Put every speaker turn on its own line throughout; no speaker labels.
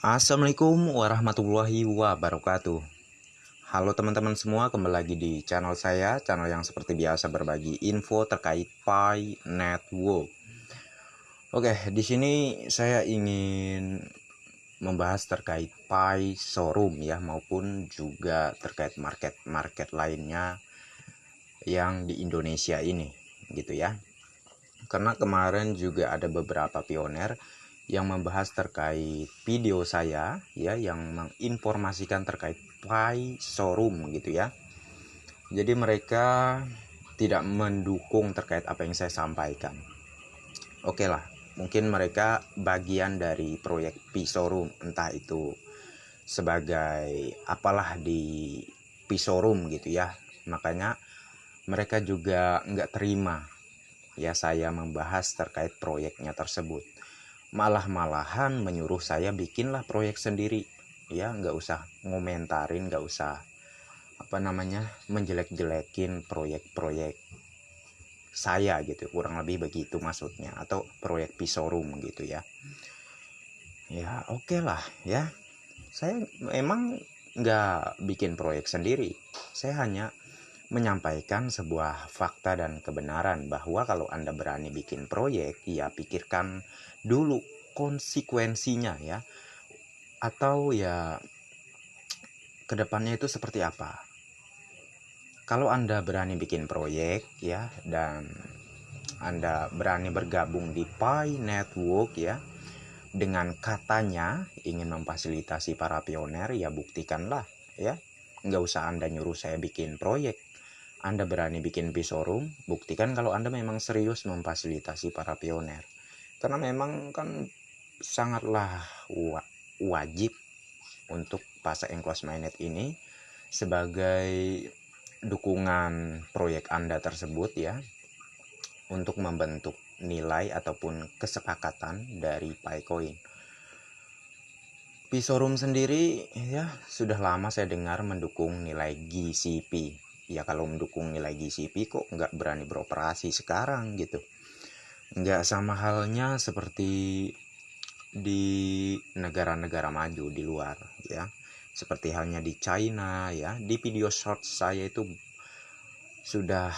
Assalamualaikum warahmatullahi wabarakatuh. Halo teman-teman semua, kembali lagi di channel saya, channel yang seperti biasa berbagi info terkait Pi Network. Oke, di sini saya ingin membahas terkait Pi Showroom ya, maupun juga terkait market lainnya yang di Indonesia ini, gitu ya. Karena kemarin juga ada beberapa pioner yang membahas terkait video saya ya, yang menginformasikan terkait Pi Showroom gitu ya. Jadi mereka tidak mendukung terkait apa yang saya sampaikan. Oke lah, mungkin mereka bagian dari proyek Pi Showroom, entah itu sebagai apalah di Pi Showroom gitu ya. Makanya mereka juga nggak terima ya saya membahas terkait proyeknya tersebut. Malahan menyuruh saya bikinlah proyek sendiri ya, nggak usah ngomentarin, nggak usah menjelek-jelekin proyek-proyek saya gitu, kurang lebih begitu maksudnya, atau proyek Pi Showroom gitu ya. Ya oke lah ya, saya memang nggak bikin proyek sendiri, saya hanya menyampaikan sebuah fakta dan kebenaran bahwa kalau Anda berani bikin proyek, ya pikirkan dulu konsekuensinya ya, atau ya kedepannya itu seperti apa. Kalau Anda berani bikin proyek ya, dan Anda berani bergabung di Pi Network ya, dengan katanya ingin memfasilitasi para pioner, ya buktikanlah ya. Nggak usah Anda nyuruh saya bikin proyek. Anda berani bikin Pi Showroom, buktikan kalau Anda memang serius memfasilitasi para pioner. Karena memang kan sangatlah wajib untuk Pasar Enclosed Mainnet ini sebagai dukungan proyek Anda tersebut ya, untuk membentuk nilai ataupun kesepakatan dari Picoin. Pi Showroom sendiri ya sudah lama saya dengar mendukung nilai GCP. Ya kalau mendukung nilai GCP kok nggak berani beroperasi sekarang gitu. Nggak sama halnya seperti di negara-negara maju di luar ya. Seperti halnya di China ya. Di video short saya itu sudah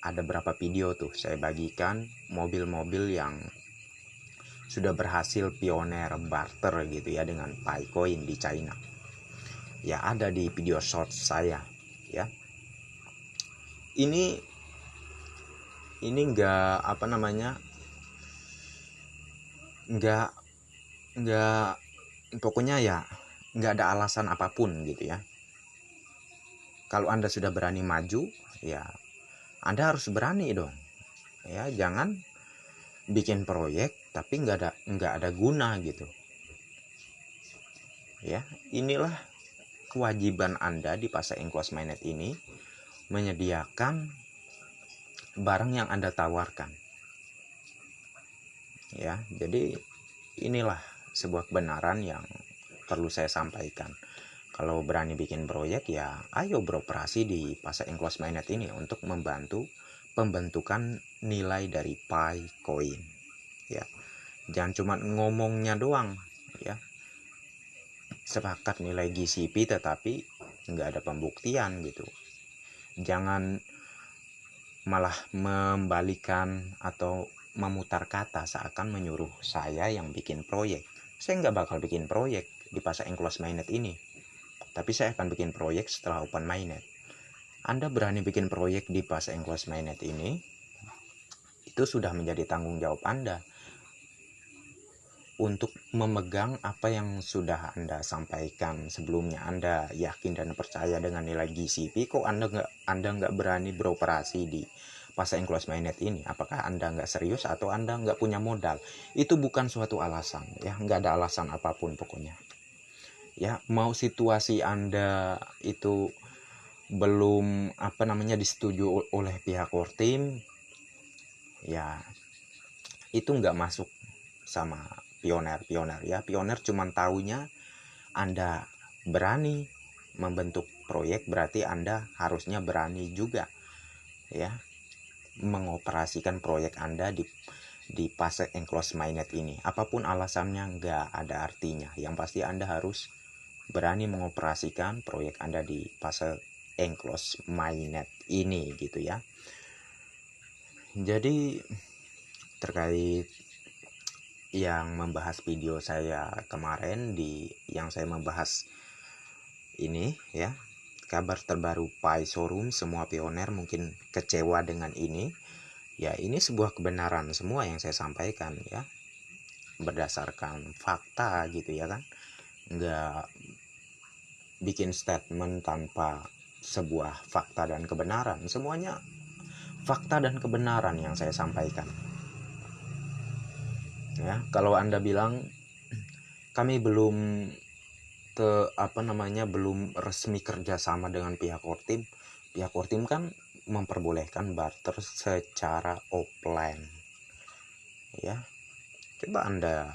ada berapa video tuh saya bagikan mobil-mobil yang sudah berhasil pioner barter gitu ya dengan Picoin di China. Ya ada di video short saya ya. Ini enggak enggak pokoknya ya enggak ada alasan apapun gitu ya. Kalau Anda sudah berani maju, ya Anda harus berani dong. Ya, jangan bikin proyek tapi enggak ada guna gitu. Ya, inilah kewajiban Anda di Pasar Enclosed Mainnet ini, menyediakan barang yang Anda tawarkan. Ya, jadi inilah sebuah kebenaran yang perlu saya sampaikan. Kalau berani bikin proyek, ya ayo beroperasi di Pasar Enclosed Mainnet ini untuk membantu pembentukan nilai dari Picoin. Ya, jangan cuma ngomongnya doang ya. Sepakat nilai GCP tetapi nggak ada pembuktian gitu. Jangan malah membalikan atau memutar kata seakan menyuruh saya yang bikin proyek. Saya nggak bakal bikin proyek di Pasar Enclosed Mainnet ini, tapi saya akan bikin proyek setelah open mainnet. Anda berani bikin proyek di Pasar Enclosed Mainnet ini, itu sudah menjadi tanggung jawab Anda untuk memegang apa yang sudah Anda sampaikan sebelumnya. Anda yakin dan percaya dengan nilai GCP, kok Anda nggak berani beroperasi di Pasar Enclosed Mainnet ini? Apakah Anda nggak serius atau Anda nggak punya modal? Itu bukan suatu alasan ya, nggak ada alasan apapun pokoknya. Ya, mau situasi Anda itu belum disetujui oleh pihak core team, ya itu nggak masuk sama pioner ya. Pioner cuma taunya Anda berani membentuk proyek, berarti Anda harusnya berani juga ya mengoperasikan proyek Anda di fase enclosed mainnet ini. Apapun alasannya nggak ada artinya. Yang pasti Anda harus berani mengoperasikan proyek Anda di fase enclosed mainnet ini gitu ya. Jadi terkait yang membahas video saya kemarin yang saya membahas ini ya, kabar terbaru Pi Showroom, semua pioner mungkin kecewa dengan ini. Ya, ini sebuah kebenaran semua yang saya sampaikan ya, berdasarkan fakta gitu ya kan, nggak bikin statement tanpa sebuah fakta dan kebenaran. Semuanya fakta dan kebenaran yang saya sampaikan ya. Kalau Anda bilang kami belum belum resmi kerjasama dengan pihak Kortim kan memperbolehkan barter secara offline ya. Coba Anda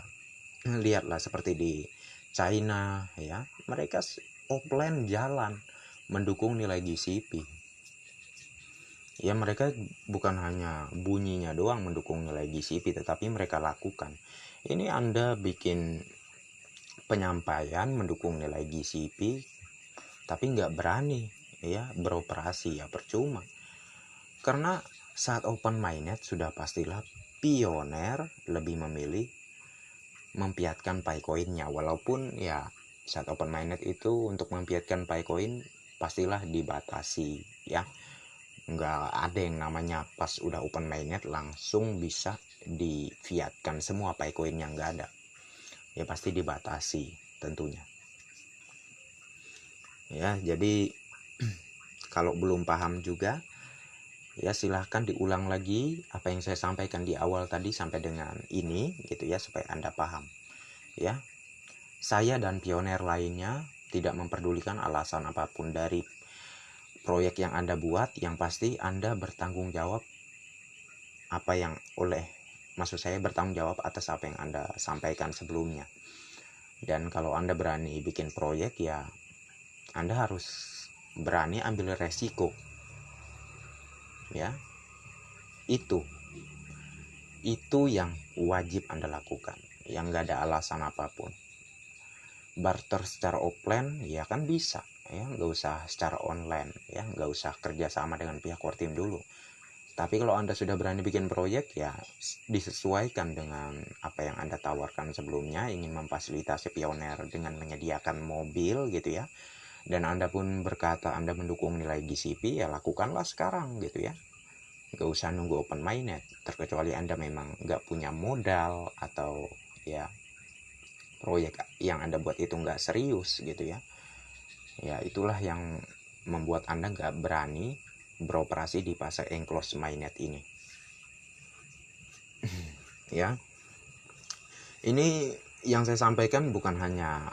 lihatlah seperti di China ya, mereka offline jalan mendukung nilai GCP ya. Mereka bukan hanya bunyinya doang mendukung nilai GCP, tetapi mereka lakukan. Ini Anda bikin penyampaian mendukung nilai GCP tapi nggak berani ya beroperasi, ya percuma. Karena saat open mainnet sudah pastilah pioner lebih memilih mempiatkan Picoin-nya, walaupun ya saat open mainnet itu untuk mempiatkan Picoin pastilah dibatasi ya. Nggak ada yang namanya pas udah open mainnet langsung bisa difiatkan semua Picoin yang nggak ada ya, pasti dibatasi tentunya ya. Jadi kalau belum paham juga ya, silahkan diulang lagi apa yang saya sampaikan di awal tadi sampai dengan ini gitu ya, supaya Anda paham ya. Saya dan pioner lainnya tidak memperdulikan alasan apapun dari proyek yang Anda buat. Yang pasti Anda bertanggung jawab bertanggung jawab atas apa yang Anda sampaikan sebelumnya. Dan kalau Anda berani bikin proyek ya, Anda harus berani ambil resiko ya. Itu yang wajib Anda lakukan, yang nggak ada alasan apapun. Barter secara offline ya kan bisa ya, nggak usah secara online ya, nggak usah kerjasama dengan pihak Kortim dulu. Tapi kalau Anda sudah berani bikin proyek ya, disesuaikan dengan apa yang Anda tawarkan sebelumnya. Ingin memfasilitasi pioner dengan menyediakan mobil gitu ya, dan Anda pun berkata Anda mendukung nilai GCP, ya lakukanlah sekarang gitu ya. Nggak usah nunggu open mainnet, terkecuali Anda memang nggak punya modal atau ya proyek yang Anda buat itu nggak serius gitu ya. Ya itulah yang membuat Anda nggak berani beroperasi di fase enclosed mainnet ini ya. Ini yang saya sampaikan bukan hanya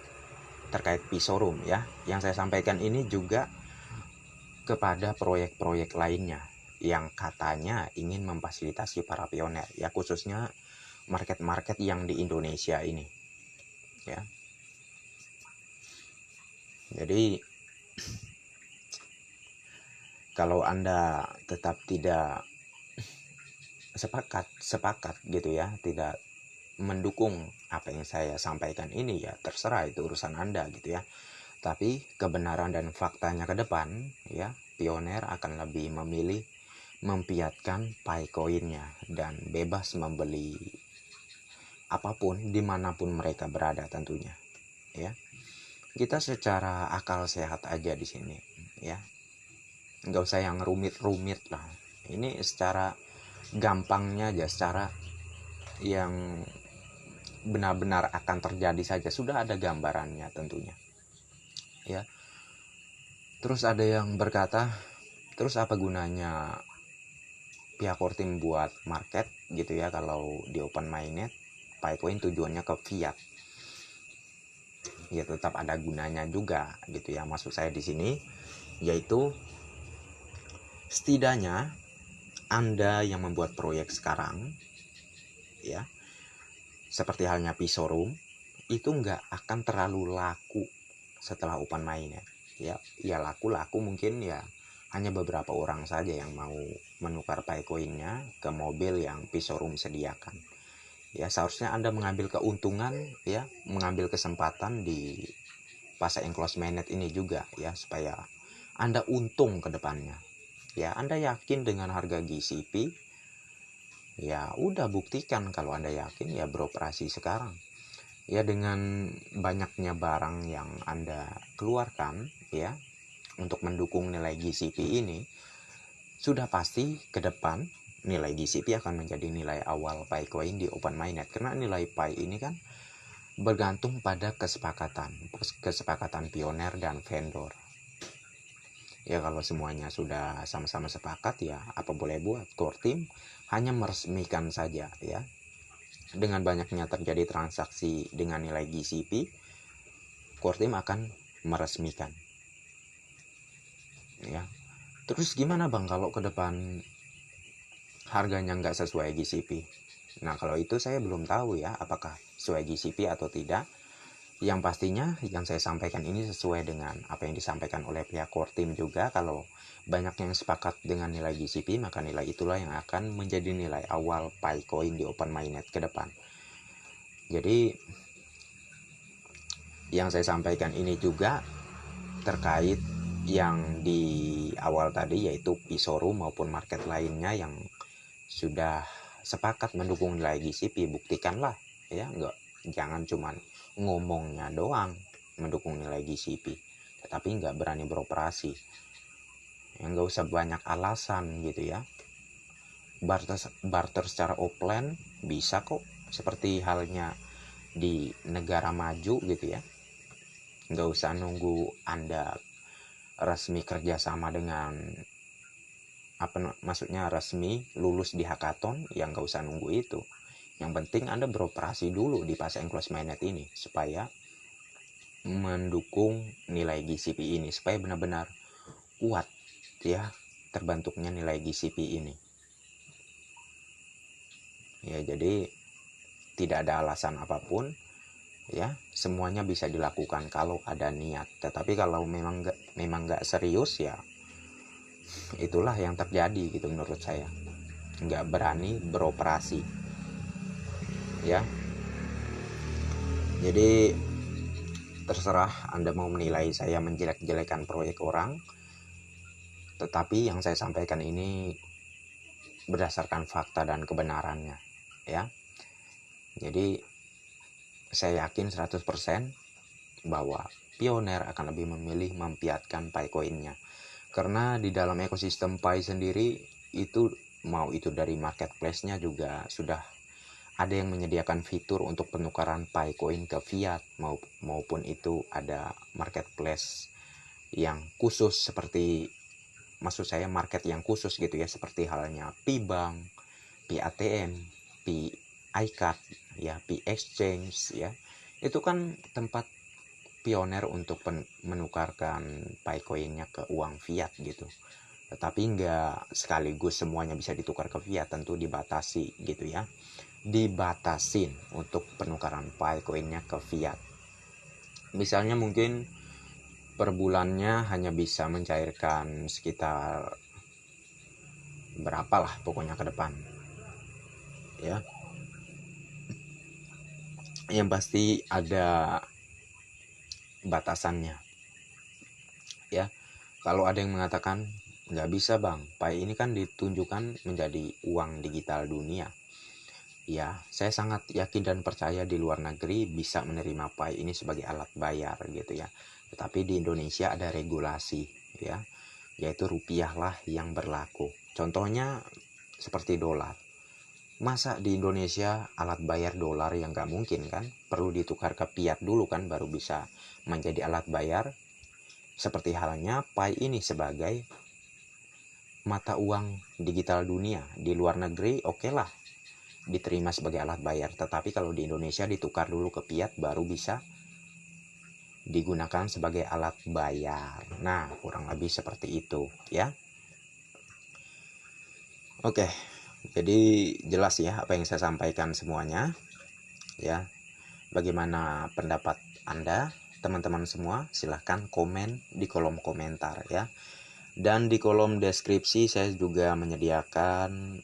terkait Pi Showroom ya, yang saya sampaikan ini juga kepada proyek-proyek lainnya yang katanya ingin memfasilitasi para pioner ya, khususnya market-market yang di Indonesia ini ya. Jadi kalau Anda tetap tidak sepakat gitu ya, tidak mendukung apa yang saya sampaikan ini, ya terserah, itu urusan Anda gitu ya. Tapi kebenaran dan faktanya ke depan ya, pioner akan lebih memilih mempiatkan Picoin-nya dan bebas membeli apapun dimanapun mereka berada tentunya ya. Kita secara akal sehat aja di sini ya, nggak usah yang rumit-rumit lah. Ini secara gampangnya aja, secara yang benar-benar akan terjadi saja, sudah ada gambarannya tentunya ya. Terus ada yang berkata, terus apa gunanya pihak Kortim buat market gitu ya, kalau di open mainnet Picoin tujuannya ke fiat. Ya tetap ada gunanya juga gitu ya. Maksud saya di sini yaitu setidaknya Anda yang membuat proyek sekarang ya, seperti halnya Pi Showroom, itu nggak akan terlalu laku setelah open mainnet ya. Ya laku mungkin ya hanya beberapa orang saja yang mau menukar Picoin-nya ke mobil yang Pi Showroom sediakan. Ya, seharusnya Anda mengambil keuntungan, ya, mengambil kesempatan di fase enclosed mainnet ini juga, ya, supaya Anda untung ke depannya. Ya, Anda yakin dengan harga GCP, ya udah buktikan kalau Anda yakin, ya beroperasi sekarang. Ya, dengan banyaknya barang yang Anda keluarkan, ya, untuk mendukung nilai GCP ini, sudah pasti ke depan nilai GCP akan menjadi nilai awal PiCoin di open mainnet, karena nilai Pi ini kan bergantung pada kesepakatan pioner dan vendor. Ya, kalau semuanya sudah sama-sama sepakat, ya apa boleh buat. Core team hanya meresmikan saja, ya. Dengan banyaknya terjadi transaksi dengan nilai GCP, core team akan meresmikan, ya. Terus gimana bang kalau ke depan harganya nggak sesuai GCP? Nah, kalau itu saya belum tahu, ya, apakah sesuai GCP atau tidak. Yang pastinya yang saya sampaikan ini sesuai dengan apa yang disampaikan oleh pihak core team juga. Kalau banyak yang sepakat dengan nilai GCP, maka nilai itulah yang akan menjadi nilai awal PiCoin di open mainnet ke depan. Jadi yang saya sampaikan ini juga terkait yang di awal tadi, yaitu Pisoro maupun market lainnya yang sudah sepakat mendukung nilai GCP. Buktikanlah, ya, jangan cuman ngomongnya doang mendukung nilai GCP tetapi nggak berani beroperasi. Yang nggak usah banyak alasan gitu, ya. Barter secara offline bisa kok, seperti halnya di negara maju gitu, ya. Nggak usah nunggu Anda resmi kerjasama dengan maksudnya resmi lulus di hackathon, yang nggak usah nunggu itu. Yang penting Anda beroperasi dulu di fase enclosed mainnet ini supaya mendukung nilai GCP ini, supaya benar-benar kuat, ya, terbentuknya nilai GCP ini. Ya, jadi tidak ada alasan apapun, ya, semuanya bisa dilakukan kalau ada niat. Tetapi kalau memang nggak serius, ya itulah yang terjadi gitu menurut saya. Nggak berani beroperasi, ya. Jadi terserah Anda mau menilai saya menjelek-jelekan proyek orang, tetapi yang saya sampaikan ini berdasarkan fakta dan kebenarannya, ya. Jadi saya yakin 100% bahwa pioner akan lebih memilih mempiatkan PiCoin-nya. Karena di dalam ekosistem Pi sendiri itu, mau itu dari marketplace-nya juga sudah ada yang menyediakan fitur untuk penukaran PiCoin ke fiat, maupun itu ada marketplace yang khusus seperti, maksud saya market yang khusus gitu, ya, seperti halnya P-Bank, P-ATM, P-iCard, ya, P-Exchange, ya. Itu kan tempat pioner untuk menukarkan PiCoin-nya ke uang fiat gitu. Tetapi nggak sekaligus semuanya bisa ditukar ke fiat, tentu dibatasi gitu, ya. Dibatasin untuk penukaran PiCoin-nya ke fiat. Misalnya mungkin per bulannya hanya bisa mencairkan sekitar berapa lah pokoknya ke depan, ya. Yang pasti ada batasannya, ya. Kalau ada yang mengatakan nggak bisa bang, Pi ini kan ditunjukkan menjadi uang digital dunia. Ya, saya sangat yakin dan percaya di luar negeri bisa menerima Pi ini sebagai alat bayar gitu, ya. Tetapi di Indonesia ada regulasi, ya, yaitu rupiah lah yang berlaku. Contohnya seperti dolar. Masa di Indonesia alat bayar dolar, yang nggak mungkin kan? Perlu ditukar ke fiat dulu kan baru bisa menjadi alat bayar. Seperti halnya Pi ini sebagai mata uang digital dunia. Di luar negeri oke lah diterima sebagai alat bayar, tetapi kalau di Indonesia ditukar dulu ke fiat baru bisa digunakan sebagai alat bayar. Nah, kurang lebih seperti itu, ya. Oke, jadi jelas ya apa yang saya sampaikan semuanya, ya. Bagaimana pendapat Anda, teman-teman semua? Silahkan komen di kolom komentar, ya. Dan di kolom deskripsi saya juga menyediakan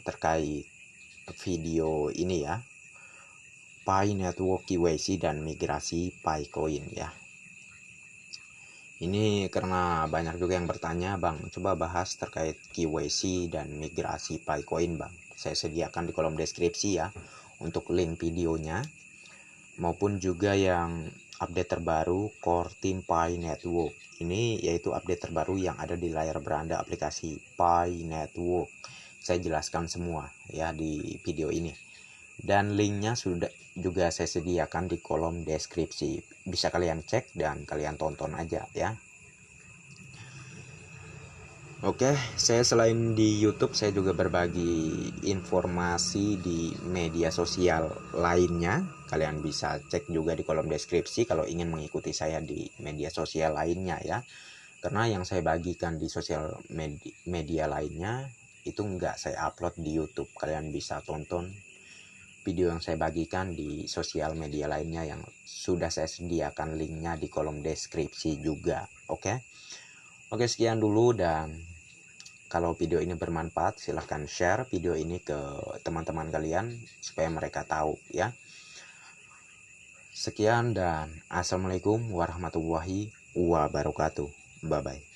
terkait video ini, ya, Pi Network KYC dan migrasi PiCoin ya. Ini karena banyak juga yang bertanya, Bang, coba bahas terkait KYC dan migrasi PiCoin, Bang. Saya sediakan di kolom deskripsi ya untuk link videonya, maupun juga yang update terbaru Core Team Pi Network. Ini yaitu update terbaru yang ada di layar beranda aplikasi Pi Network. Saya jelaskan semua ya di video ini. Dan linknya sudah juga saya sediakan di kolom deskripsi. Bisa kalian cek dan kalian tonton aja ya. Oke, saya selain di YouTube, saya juga berbagi informasi di media sosial lainnya. Kalian bisa cek juga di kolom deskripsi kalau ingin mengikuti saya di media sosial lainnya ya. Karena yang saya bagikan di sosial media lainnya itu nggak saya upload di YouTube. Kalian bisa tonton video yang saya bagikan di sosial media lainnya yang sudah saya sediakan linknya di kolom deskripsi juga. Oke, sekian dulu, dan kalau video ini bermanfaat silahkan share video ini ke teman-teman kalian supaya mereka tahu ya. Sekian dan assalamualaikum warahmatullahi wabarakatuh. Bye bye.